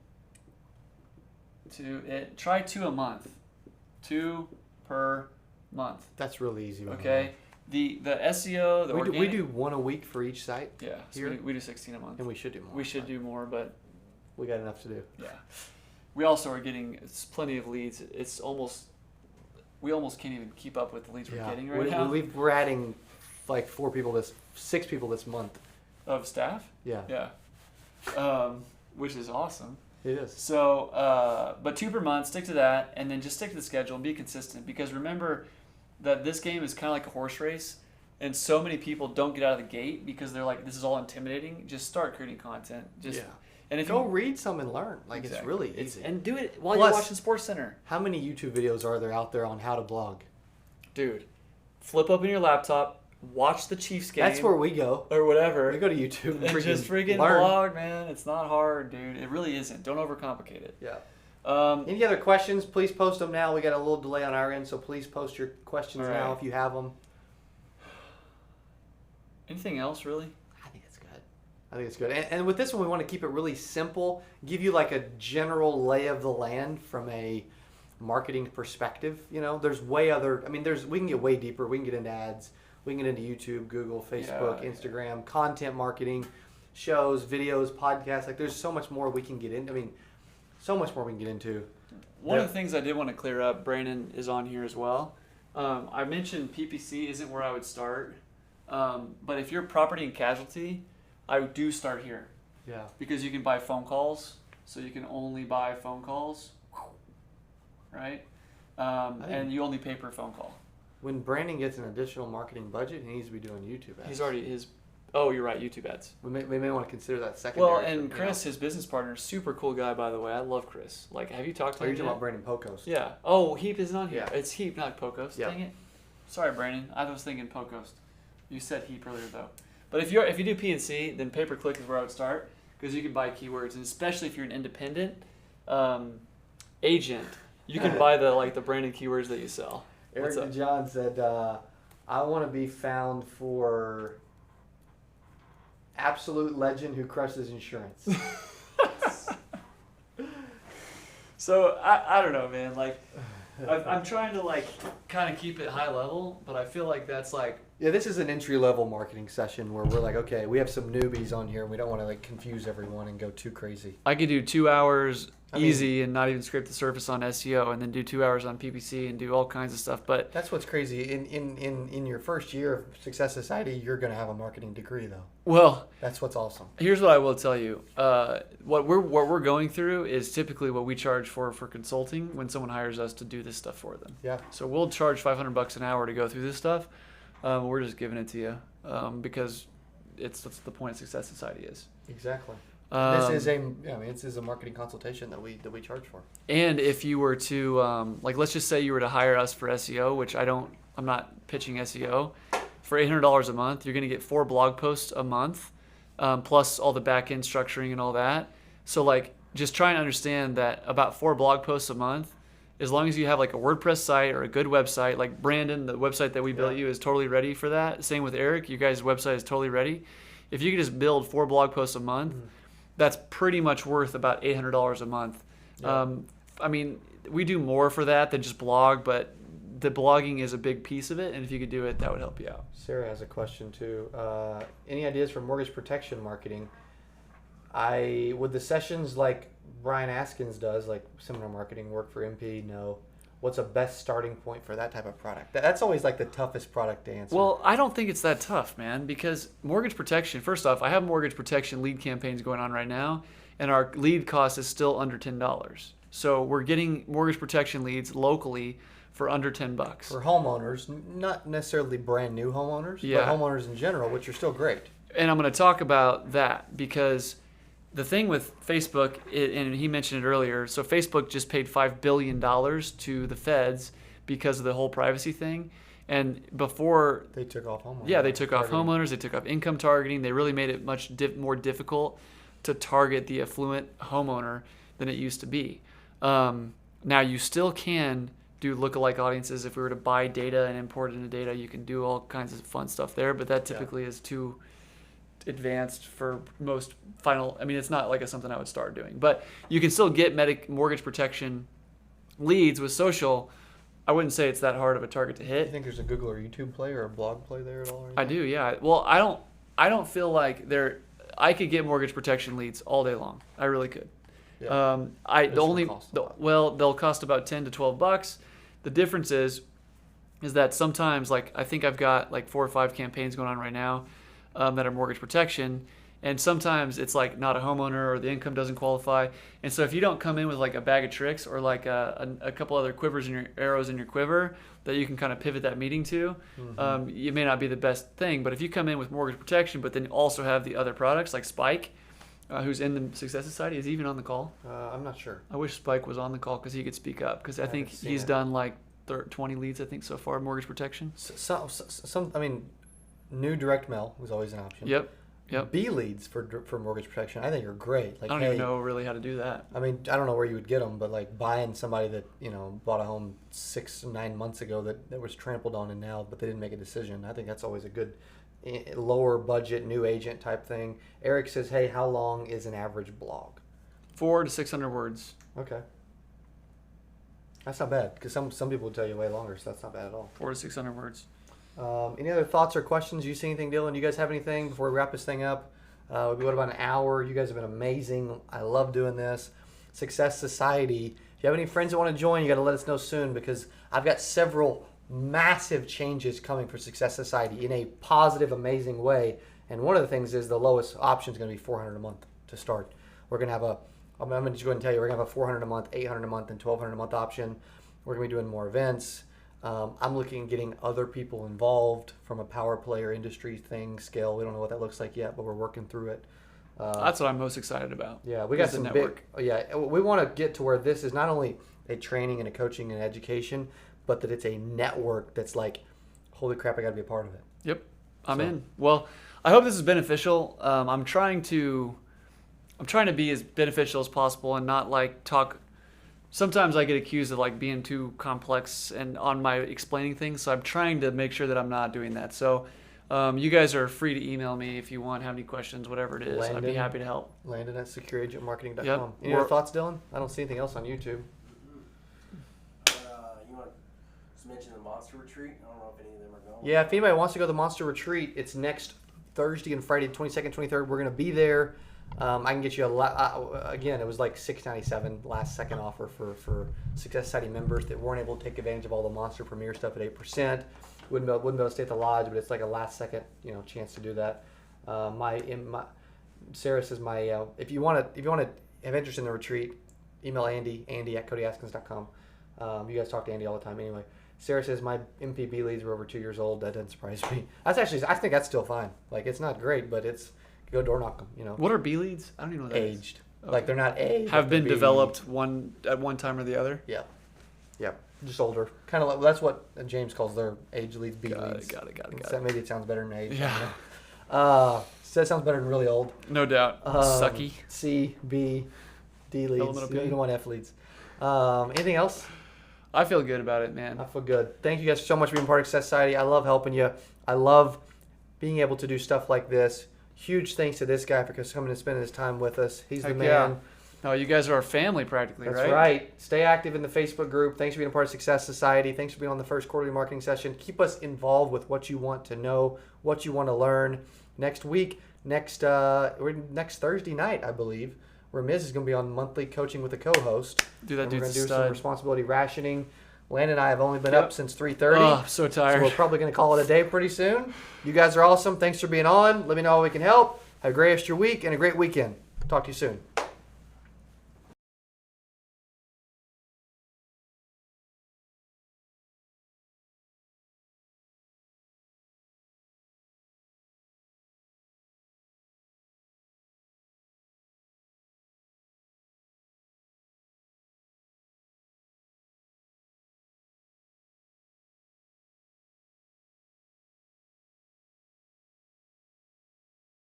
Try 2 a month. 2 per month. That's really easy. by the Okay. way. The SEO, the We organic. do one a week for each site. Yeah. So here. we do 16 a month. And we should do more. We should do more, but We got enough to do. yeah. We also are getting plenty of leads. We almost can't even keep up with the leads we're getting right now. We're adding like 6 people this month. Of staff? Yeah. Yeah. Which is awesome. It is. So, but 2 per month, stick to that, and then just stick to the schedule and be consistent. Because remember that this game is kind of like a horse race, and so many people don't get out of the gate because they're like, this is all intimidating. Just start creating content. And if Go you read some and learn. Like Exactly. it's really easy. and do it while Plus- you're watching SportsCenter. How many YouTube videos are there out there on how to blog? Dude, flip open your laptop, watch the Chiefs game. That's where we go. or whatever. We go to YouTube and just freaking learn. blog, man. It's not hard, dude. It really isn't. Don't overcomplicate it. Yeah. Um, Any other questions? Please post them now. We got a little delay on our end, so please post your questions All now right. if you have them. anything else, really? I think it's good. I think it's good. And with this one, we want to keep it really simple. Give you like a general lay of the land from a marketing perspective. There's we can get way deeper. We can get into ads. We can get into YouTube, Google, Facebook, Yeah. Instagram, content marketing, shows, videos, podcasts. Like there's so much more we can get into. So much more we can get into. One of the things I did want to clear up, Brandon is on here as well. I mentioned PPC isn't where I would start, but if you're property and casualty, I do start here. Yeah. Because you can buy phone calls, so you can only buy phone calls, right? And you only pay per phone call. When Brandon gets an additional marketing budget, he needs to be doing YouTube ads. He's already Oh, you're right, YouTube ads. We may want to consider that secondary. Well, and Chris, his business partner, super cool guy, by the way. I love Chris. Like, have you talked to him? Are you talking about Brandon Pocos? Yeah. Oh, Heap isn't on here. Yeah. It's Heap, not Pocos. Yeah. Dang it. Sorry, Brandon. I was thinking Pocos. You said Heap earlier, though. But if you do P&C, then pay-per-click is where I would start, because you can buy keywords, and especially if you're an independent agent, you can buy the branded keywords that you sell. Eric DeJohn said, I want to be found for absolute legend who crushes insurance. So I don't know, man. Like, I'm trying to kind of keep it high level, but I feel like that's Yeah, this is an entry-level marketing session where we're like, okay, we have some newbies on here, and we don't want to confuse everyone and go too crazy. I could do 2 hours easy and not even scrape the surface on SEO, and then do 2 hours on PPC and do all kinds of stuff. But that's what's crazy. In your first year of Success Society, you're going to have a marketing degree, though. Well, that's what's awesome. Here's what I will tell you. What we're going through is typically what we charge for consulting when someone hires us to do this stuff for them. Yeah. So we'll charge $500 an hour to go through this stuff. We're just giving it to you because that's the point of Success Society is. Exactly. This is a marketing consultation that we charge for. And if you were to let's just say you were to hire us for SEO, which I'm not pitching SEO, for $800 a month, you're going to get 4 blog posts a month, plus all the back end structuring and all that. So just try and understand that about 4 blog posts a month, as long as you have a WordPress site or a good website, like Brandon, the website that we built you is totally ready for that. Same with Eric, you guys' website is totally ready. If you could just build 4 blog posts a month, that's pretty much worth about $800 a month. Yeah. We do more for that than just blog, but the blogging is a big piece of it, and if you could do it, that would help you out. Sarah has a question too. Any ideas for mortgage protection marketing? Would the sessions like Brian Askins does, like seminar marketing, work for MP? No. What's a best starting point for that type of product? That's always the toughest product to answer. Well, I don't think it's that tough, man, because mortgage protection, first off, I have mortgage protection lead campaigns going on right now, and our lead cost is still under $10. So we're getting mortgage protection leads locally for under $10. For homeowners, not necessarily brand new homeowners, but homeowners in general, which are still great. And I'm going to talk about that because the thing with Facebook, and he mentioned it earlier, so Facebook just paid $5 billion to the feds because of the whole privacy thing. And before... They took off homeowners. Yeah, they took off homeowners. They took off income targeting. They really made it much more difficult to target the affluent homeowner than it used to be. Now, you still can do lookalike audiences. If we were to buy data and import it into data, you can do all kinds of fun stuff there, but that typically is too advanced for most final. It's not something I would start doing, but you can still get mortgage protection leads with social. I wouldn't say it's that hard of a target to hit. You think there's a Google or YouTube play or a blog play there at all? I do, yeah. Well, I don't feel like I could get mortgage protection leads all day long. I really could. Yeah. They'll cost about $10 to $12. The difference is that sometimes, I think I've got 4 or 5 campaigns going on right now that are mortgage protection, and sometimes it's not a homeowner or the income doesn't qualify. And so if you don't come in with a bag of tricks or a couple other arrows in your quiver that you can kind of pivot that meeting to, it may not be the best thing. But if you come in with mortgage protection, but then also have the other products like Spike, who's in the Success Society, is he even on the call? I'm not sure. I wish Spike was on the call because he could speak up, because I think he's done 20 leads, I think, so far, mortgage protection. New direct mail was always an option. Yep. B leads for mortgage protection, I think are great. I don't even know really how to do that. I don't know where you would get them, but buying somebody that bought a home 6-9 months ago that was trampled on but they didn't make a decision. I think that's always a good lower budget new agent type thing. Eric says, hey, how long is an average blog? 400 to 600 words. Okay. That's not bad, because some people will tell you way longer, so that's not bad at all. 400 to 600 words. Any other thoughts or questions? You see anything, Dylan? You guys have anything before we wrap this thing up? What about an hour? You guys have been amazing. I love doing this. Success Society If you have any friends that want to join, you got to let us know soon because I've got several massive changes coming for Success Society in a positive, amazing way. And one of the things is the lowest option is going to be $400 a month to start. We're going to have I'm going to just go ahead and tell you, we're going to have a $400 a month, $800 a month, and $1,200 a month option. We're going to be doing more events. I'm looking at getting other people involved from a power player industry thing, scale. We don't know what that looks like yet, but we're working through it. That's what I'm most excited about. Yeah, we got the some network. we want to get to where this is not only a training and a coaching and education, but that it's a network that's like, holy crap, I got to be a part of it. Yep, I'm in. Well, I hope this is beneficial. I'm trying to be as beneficial as possible and not like talk. Sometimes I get accused of like being too complex and on my explaining things, so I'm trying to make sure that I'm not doing that. So you guys are free to email me if you want, have any questions, whatever it is. I'd be happy to help. Landon at secureagentmarketing.com. Yep. Any other thoughts, Dylan? I don't see anything else on YouTube. You want to mention the Monster Retreat? I don't know if any of them are going. Yeah, if anybody wants to go to the Monster Retreat, it's next Thursday and Friday, 22nd, 23rd. We're going to be there. I can get you again, it was like $697 last second offer for Success Society members that weren't able to take advantage of all the Monster Premier stuff at 8%. Wouldn't be able to stay at the lodge, but it's like a last second, chance to do that. Sarah says if you want to have interest in the retreat, email Andy at CodyAskins.com. You guys talk to Andy all the time anyway. Sarah says my MPB leads were over 2 years old. That doesn't surprise me. I think that's still fine. Like, it's not great, but it's go door knock them. What are B leads? I don't even know what that is. Aged. Okay. Like, they're not aged. Have been developed at one time or the other. Yeah. Just older. Kind of like that's what James calls their age leads. B leads. Got it. So maybe it sounds better than age. Yeah. So that sounds better than really old. No doubt. Sucky. C, B, D leads. You don't want F leads. Anything else? I feel good about it, man. I feel good. Thank you guys so much for being part of Success Society. I love helping you. I love being able to do stuff like this. Huge thanks to this guy for coming and spending his time with us. He's the man. Yeah. No, you guys are our family practically, That's right? That's right. Stay active in the Facebook group. Thanks for being a part of Success Society. Thanks for being on the first quarterly marketing session. Keep us involved with what you want to know, what you want to learn. Next week, next Thursday night, I believe, where Miz is going to be on monthly coaching with a co-host. Dude, that We're dude's going to do stud. some responsibility rationing. Landon and I have only been up since 3:30. Oh, I'm so tired. So we're probably going to call it a day pretty soon. You guys are awesome. Thanks for being on. Let me know how we can help. Have a great rest of your week and a great weekend. Talk to you soon.